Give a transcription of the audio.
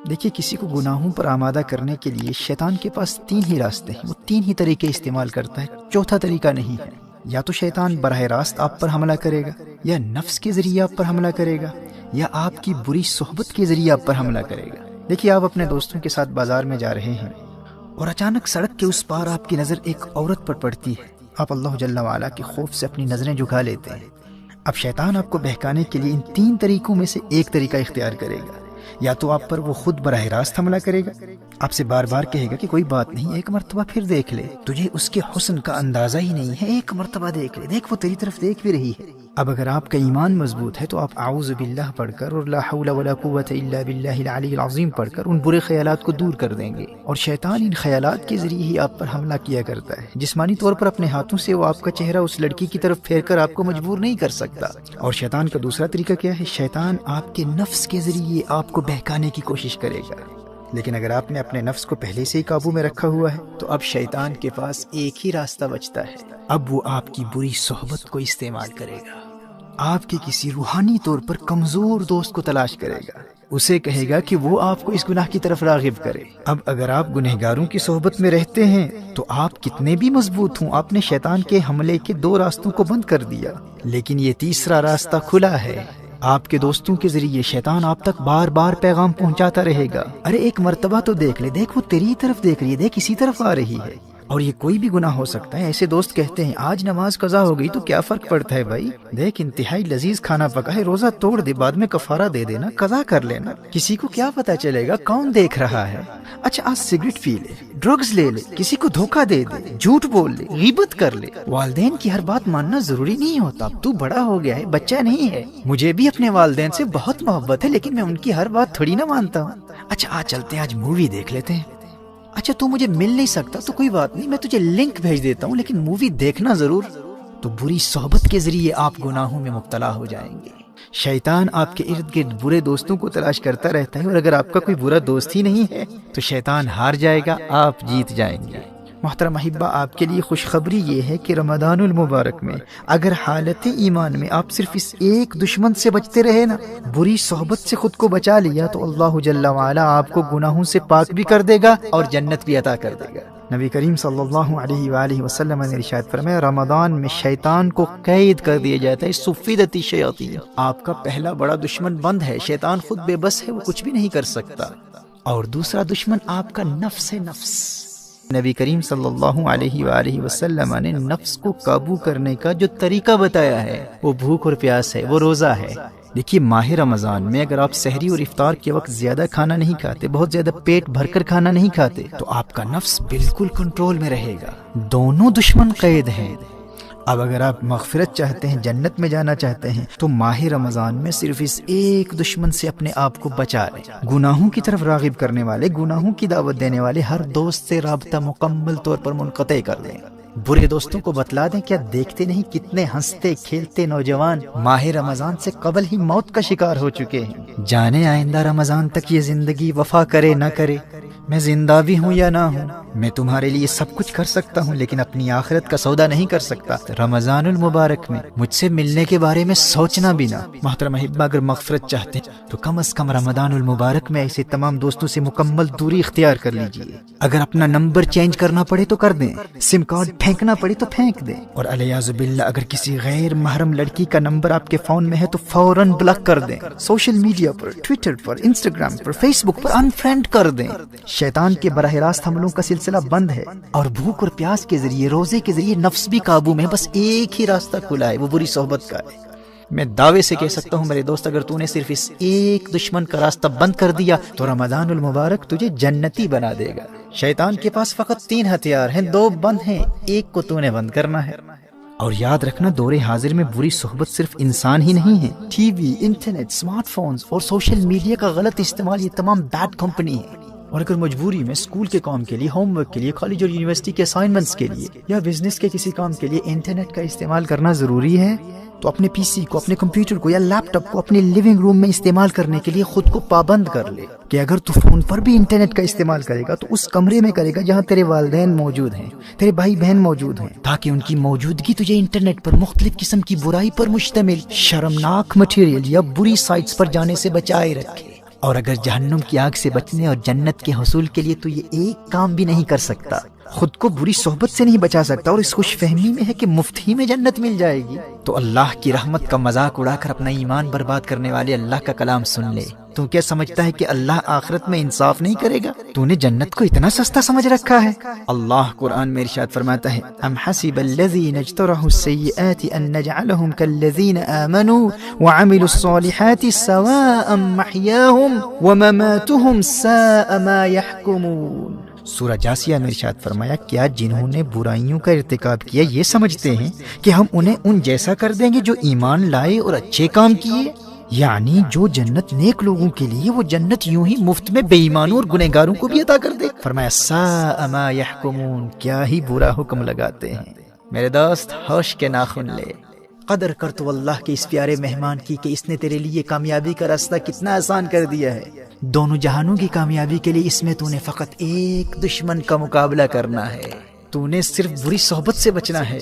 دیکھیے کسی کو گناہوں پر آمادہ کرنے کے لیے شیطان کے پاس 3 ہی راستے ہیں، وہ 3 ہی طریقے استعمال کرتا ہے، چوتھا طریقہ نہیں ہے۔ یا تو شیطان براہ راست آپ پر حملہ کرے گا، یا نفس کے ذریعے آپ پر حملہ کرے گا، یا آپ کی بری صحبت کے ذریعے آپ پر حملہ کرے گا۔ دیکھیے آپ اپنے دوستوں کے ساتھ بازار میں جا رہے ہیں اور اچانک سڑک کے اس پار آپ کی نظر ایک عورت پر پڑتی ہے، آپ اللہ جل وعلا کے خوف سے اپنی نظریں جھکا لیتے ہیں۔ اب شیطان آپ کو بہکانے کے لیے ان 3 طریقوں میں سے ایک طریقہ اختیار کرے گا۔ یا تو آپ پر وہ خود براہ راست حملہ کرے گا، آپ سے بار بار کہے گا کہ کوئی بات نہیں، ایک مرتبہ پھر دیکھ لے، تجھے اس کے حسن کا اندازہ ہی نہیں ہے، ایک مرتبہ دیکھ لے، دیکھ وہ تیری طرف دیکھ بھی رہی ہے۔ اب اگر آپ کا ایمان مضبوط ہے تو آپ اعوذ باللہ پڑھ کر اور لا حول ولا قوت الا باللہ العلی العظیم پڑھ کر ان برے خیالات کو دور کر دیں گے۔ اور شیطان ان خیالات کے ذریعے ہی آپ پر حملہ کیا کرتا ہے، جسمانی طور پر اپنے ہاتھوں سے وہ آپ کا چہرہ اس لڑکی کی طرف پھیر کر آپ کو مجبور نہیں کر سکتا۔ اور شیطان کا دوسرا طریقہ کیا ہے؟ شیطان آپ کے نفس کے ذریعے آپ کو بہکانے کی کوشش کرے گا، لیکن اگر آپ نے اپنے نفس کو پہلے سے ہی قابو میں رکھا ہوا ہے تو اب شیطان کے پاس ایک ہی راستہ بچتا ہے، اب وہ آپ کی بری صحبت کو استعمال کرے گا، آپ کے کسی روحانی طور پر کمزور دوست کو تلاش کرے گا، اسے کہے گا کہ وہ آپ کو اس گناہ کی طرف راغب کرے۔ اب اگر آپ گنہگاروں کی صحبت میں رہتے ہیں تو آپ کتنے بھی مضبوط ہوں، آپ نے شیطان کے حملے کے 2 راستوں کو بند کر دیا، لیکن یہ تیسرا راستہ کھلا ہے۔ آپ کے دوستوں کے ذریعے شیطان آپ تک بار بار پیغام پہنچاتا رہے گا، ارے ایک مرتبہ تو دیکھ لے، دیکھ وہ تیری طرف دیکھ رہی ہے، دیکھ اسی طرف آ رہی ہے۔ اور یہ کوئی بھی گناہ ہو سکتا ہے۔ ایسے دوست کہتے ہیں آج نماز قضا ہو گئی تو کیا فرق پڑتا ہے بھائی، دیکھ انتہائی لذیذ کھانا پکا ہے، روزہ توڑ دے، بعد میں کفارہ دے دینا، قضا کر لینا، کسی کو کیا پتا چلے گا کون دیکھ رہا ہے۔ اچھا آج سگریٹ پی لے، ڈرگز لے لے، کسی کو دھوکہ دے دے، جھوٹ بول لے، غیبت کر لے۔ والدین کی ہر بات ماننا ضروری نہیں ہوتا، اب تو بڑا ہو گیا ہے، بچہ نہیں ہے۔ مجھے بھی اپنے والدین سے بہت محبت ہے، لیکن میں ان کی ہر بات تھوڑی نہ مانتا ہوں۔ اچھا آج چلتے ہیں، آج مووی دیکھ لیتے ہیں۔ اچھا تو مجھے مل نہیں سکتا تو کوئی بات نہیں، میں تجھے لنک بھیج دیتا ہوں، لیکن مووی دیکھنا ضرور۔ تو بری صحبت کے ذریعے آپ گناہوں میں مبتلا ہو جائیں گے۔ شیطان آپ کے ارد گرد برے دوستوں کو تلاش کرتا رہتا ہے، اور اگر آپ کا کوئی برا دوست ہی نہیں ہے تو شیطان ہار جائے گا، آپ جیت جائیں گے۔ محترم احبہ، آپ کے لیے خوشخبری یہ ہے کہ رمضان المبارک میں اگر حالت ایمان میں آپ صرف اس ایک دشمن سے بچتے رہے نا، بری صحبت سے خود کو بچا لیا، تو اللہ جل وعلا آپ کو گناہوں سے پاک بھی کر دے گا اور جنت بھی عطا کر دے گا۔ نبی کریم صلی اللہ علیہ وآلہ وسلم نے ارشاد فرمایا، رمضان میں شیطان کو قید کر دیا جاتا ہے، صفدت الشیاطین، آپ کا پہلا بڑا دشمن بند ہے، شیطان خود بے بس ہے، وہ کچھ بھی نہیں کر سکتا، اور دوسرا دشمن آپ کا نفس ہے، نفس۔ نبی کریم صلی اللہ علیہ وآلہ وسلم نے نفس کو قابو کرنے کا جو طریقہ بتایا ہے وہ بھوک اور پیاس ہے، وہ روزہ ہے۔ دیکھیے ماہ رمضان میں اگر آپ سحری اور افطار کے وقت زیادہ کھانا نہیں کھاتے، بہت زیادہ پیٹ بھر کر کھانا نہیں کھاتے، تو آپ کا نفس بالکل کنٹرول میں رہے گا، دونوں دشمن قید ہیں۔ اب اگر آپ مغفرت چاہتے ہیں، جنت میں جانا چاہتے ہیں، تو ماہ رمضان میں صرف اس ایک دشمن سے اپنے آپ کو بچا لیں۔ گناہوں کی طرف راغب کرنے والے، گناہوں کی دعوت دینے والے ہر دوست سے رابطہ مکمل طور پر منقطع کر دیں۔ برے دوستوں کو بتلا دیں، کیا دیکھتے نہیں کتنے ہنستے کھیلتے نوجوان ماہ رمضان سے قبل ہی موت کا شکار ہو چکے ہیں۔ جانے آئندہ رمضان تک یہ زندگی وفا کرے نہ کرے، میں زندہ بھی ہوں یا نہ ہوں، میں تمہارے لیے سب کچھ کر سکتا ہوں، لیکن اپنی آخرت کا سودا نہیں کر سکتا۔ رمضان المبارک میں مجھ سے ملنے کے بارے میں سوچنا بھی نہ۔ محترم احبہ، اگر مغفرت چاہتے ہیں تو کم از کم رمضان المبارک میں ایسے تمام دوستوں سے مکمل دوری اختیار کر لیجئے۔ اگر اپنا نمبر چینج کرنا پڑے تو کر دیں، سم کارڈ پھینکنا پڑے تو پھینک دیں، اور الیاذ باللہ اگر کسی غیر محرم لڑکی کا نمبر آپ کے فون میں ہے تو فوراً بلاک کر دیں۔ سوشل میڈیا پر، ٹویٹر پر، انسٹاگرام پر، فیس بک پر انفرینڈ کر دیں۔ شیطان کے براہ راست حملوں کا سلسلہ بند ہے، اور بھوک اور پیاس کے ذریعے، روزے کے ذریعے نفس بھی قابو میں، بس ایک ہی راستہ کھلا ہے، وہ بری صحبت کا ہے۔ میں دعوے سے کہہ سکتا ہوں میرے دوست، اگر تو نے صرف اس ایک دشمن کا راستہ بند کر دیا تو رمضان المبارک تجھے جنتی بنا دے گا۔ شیطان کے پاس فقط 3 ہتھیار ہیں، 2 بند ہیں، ایک کو تو نے بند کرنا ہے۔ اور یاد رکھنا، دور حاضر میں بری صحبت صرف انسان ہی نہیں ہے، T V, internet, smart phones اور سوشل میڈیا کا غلط استعمال، یہ تمام بیڈ کمپنی ہے۔ اور اگر مجبوری میں اسکول کے کام کے لیے، ہوم ورک کے لیے، کالج اور یونیورسٹی کے اسائنمنٹس کے لیے، یا بزنس کے کسی کام کے لیے انٹرنیٹ کا استعمال کرنا ضروری ہے، تو اپنے پی سی کو، اپنے کمپیوٹر کو یا لیپ ٹاپ کو اپنے لیونگ روم میں استعمال کرنے کے لیے خود کو پابند کر لے کہ اگر تو فون پر بھی انٹرنیٹ کا استعمال کرے گا تو اس کمرے میں کرے گا جہاں تیرے والدین موجود ہیں، تیرے بھائی بہن موجود ہیں، تاکہ ان کی موجودگی تجھے انٹرنیٹ پر مختلف قسم کی برائی پر مشتمل شرمناک مٹیریل یا بری سائٹس پر جانے سے بچائے رکھے۔ اور اگر جہنم کی آگ سے بچنے اور جنت کے حصول کے لیے تو یہ ایک کام بھی نہیں کر سکتا، خود کو بری صحبت سے نہیں بچا سکتا، اور اس خوش فہمی میں ہے کہ مفت ہی میں جنت مل جائے گی، تو اللہ کی رحمت کا مذاق اڑا کر اپنا ایمان برباد کرنے والے اللہ کا کلام سن لے۔ تو کیا سمجھتا ہے کہ اللہ آخرت میں انصاف نہیں کرے گا؟ تو نے جنت کو اتنا سستا سمجھ رکھا ہے؟ اللہ قرآن میں ارشاد فرماتا ہے، ام حسب الذین اجترحوا السیئات ان نجعلهم كالذین آمنوا وعملوا الصالحات سواء محیاهم ومماتهم ساء ما يحکمون۔ سورہ جاسیہ میں ارشاد فرمایا، کیا جنہوں نے برائیوں کا ارتکاب کیا یہ سمجھتے ہیں کہ ہم انہیں ان جیسا کر دیں گے جو ایمان لائے اور اچھے کام کیے؟ یعنی جو جنت نیک لوگوں کے لیے، وہ جنت یوں ہی مفت میں بے ایمانوں اور گنہگاروں کو بھی عطا کر دے۔ فرمایا ساء ما یحکمون، کیا ہی برا حکم لگاتے ہیں۔ میرے دوست ہوش کے ناخن لے، قدر کر تو اللہ کے اس پیارے مہمان کی کہ اس نے تیرے لیے کامیابی کا راستہ کتنا آسان کر دیا ہے۔ دونوں جہانوں کی کامیابی کے لیے اس میں تو نے فقط ایک دشمن کا مقابلہ کرنا ہے، تو نے صرف بری صحبت سے بچنا ہے۔